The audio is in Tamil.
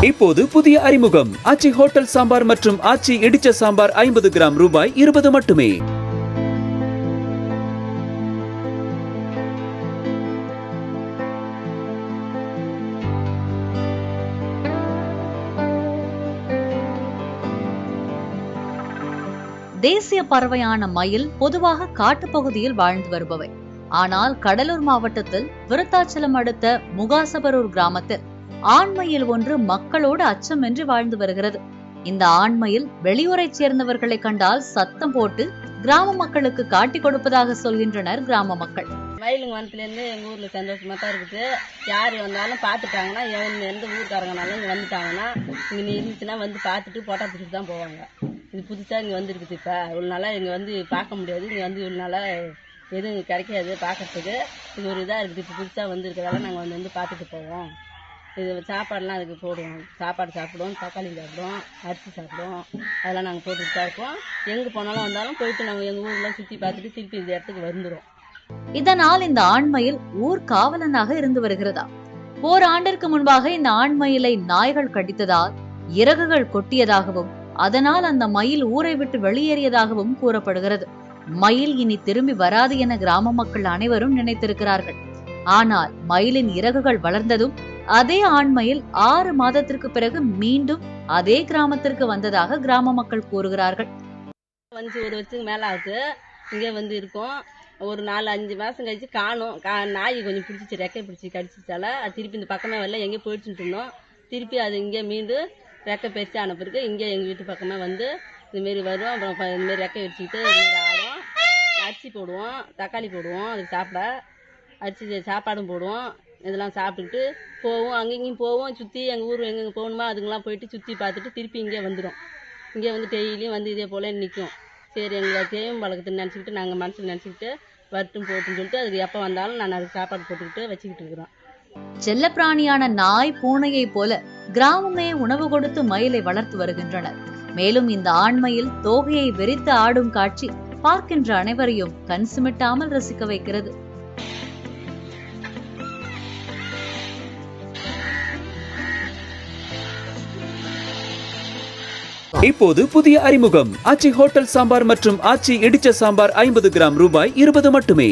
இப்போது புதிய அறிமுகம் ஆச்சி ஹோட்டல் சாம்பார் மற்றும் ஆச்சி இடிச்ச சாம்பார் 50 கிராம் ரூபாய் 20 மட்டுமே. தேசிய பறவையான மயில் பொதுவாக காட்டுப்பகுதியில் வாழ்ந்து வருபவை. ஆனால் கடலூர் மாவட்டத்தில் விருத்தாச்சலம் அடுத்த முகாசபரூர் கிராமத்தில் ஆண்மயில் ஒன்று மக்களோடு அச்சமின்றி வாழ்ந்து வருகிறது. இந்த ஆண்மயில் வெளியூரைச் சேர்ந்தவர்களை கண்டால் சத்தம் போட்டு கிராம மக்களுக்கு காட்டி கொடுப்பதாக சொல்கின்றனர் கிராம மக்கள். மயிலுங்க வனத்துலேருந்து எங்கள் ஊரில் சந்தோஷமா தான் இருக்குது. யார் வந்தாலும் பார்த்துட்டாங்கன்னா, எந்த ஊருக்காரங்கனாலும் இங்கே வந்துட்டாங்கன்னா, இங்கே இருந்துச்சுன்னா வந்து பார்த்துட்டு போட்டா பிடிச்சிட்டு தான் போவாங்க. இது புதுசாக இங்கே வந்துருக்குது. இப்போ இவ்வளோ நாளாக இங்கே வந்து பார்க்க முடியாது. இங்கே வந்து இவ்வளோ நாளாக எதுவும் கிடைக்காது பார்க்கறதுக்கு. இது ஒரு இதாக இருக்குது. இப்போ புதுசாக வந்துருக்கிறதால நாங்கள் வந்து பார்த்துட்டு போவோம். இது சாப்பாடுலாம் அதுக்கு போடுவோம். சாப்பாடு சாப்பிடுவோம், தக்காளி சாப்பிடுவோம், அரிசி சாப்பிடுவோம். அதெல்லாம் நாங்கள் போட்டுட்டு தான் இருக்கோம். எங்கே போனாலும் வந்தாலும் போயிட்டு நாங்கள் எங்கள் ஊர்லாம் சுற்றி பார்த்துட்டு திருப்பி இந்த இடத்துக்கு வந்துடும். இதனால் இந்த ஆண்மயில் ஊர் காவலனாக இருந்து வருகிறதா? ஓராண்டிற்கு முன்பாக இந்த ஆண்மயிலை நாய்கள் கடித்ததால் இறகுகள் கொட்டியதாகவும் அதனால் அந்த மயில் ஊரை விட்டு வெளியேறியதாகவும் கூறப்படுகிறது. மயில் இனி திரும்பி வராது என கிராம மக்கள் அனைவரும் நினைத்திருக்கிறார்கள். ஆனால் மயிலின் இறகுகள் வளர்ந்ததும் அதே ஆண்மயில் 6 மாதத்திற்கு பிறகு மீண்டும் அதே கிராமத்திற்கு வந்ததாக கிராம மக்கள் கூறுகிறார்கள். வந்து ஒரு வருஷத்துக்கு மேலே ஆகுது. இங்கே வந்து இருக்கோம். ஒரு 4-5 மாதம் கழிச்சு காணும். நாய் கொஞ்சம் பிடிச்சிச்சு, ரெக்கை பிடிச்சி கடிச்சிச்சால அது திருப்பி இந்த பக்கமே வரல, எங்கேயும் போயிடுச்சுட்டு இருந்தோம். திருப்பி அது இங்கே மீண்டும் ரெக்கை பறிச்சு அனுப்பிருக்கு. இங்கே எங்கள் வீட்டு பக்கமே வந்து இதுமாரி வரும். அப்புறம் இதுமாரி ரெக்கை வச்சுக்கிட்டு இதுமாரி ஆடும். அரிசி போடுவோம், தக்காளி போடுவோம், அதுக்கு சாப்பிட அரிசி சாப்பாடும் போடுவோம். இதெல்லாம் சாப்பிட்டுக்கிட்டு போவோம். அங்கேயும் போவோம். சுற்றி எங்கள் ஊர் எங்கெங்கே போகணுமோ அதுங்கெல்லாம் போயிட்டு சுற்றி பார்த்துட்டு திருப்பி இங்கே வந்துடும். இங்கே வந்து டெய்லியும் வந்து இதே போல் நிற்கும். சரி, எங்களை தேவையும் பழக்கத்துன்னு நினச்சிக்கிட்டு நாங்கள் மனசில் நினச்சிக்கிட்டு வரட்டும் போட்டுன்னு சொல்லிட்டு அதுக்கு எப்போ வந்தாலும் நான் அதுக்கு சாப்பாடு போட்டுக்கிட்டு வச்சுக்கிட்டு இருக்கிறோம். செல்லப்பிராணியான நாய், பூனையை போல கிராமமே உணவு கொடுத்து மயிலை வளர்த்து வருகின்றனர். மேலும் இந்த ஆண்மயில் தோகையை வெறித்து ஆடும் காட்சி பார்க்கின்ற அனைவரையும் கண் சிமிட்டாமல் ரசிக்க வைக்கிறது. இப்போது புதிய அறிமுகம் ஆச்சி ஹோட்டல் சாம்பார் மற்றும் ஆச்சி இடிச்ச சாம்பார் 50 கிராம் ரூபாய் 20 மட்டுமே.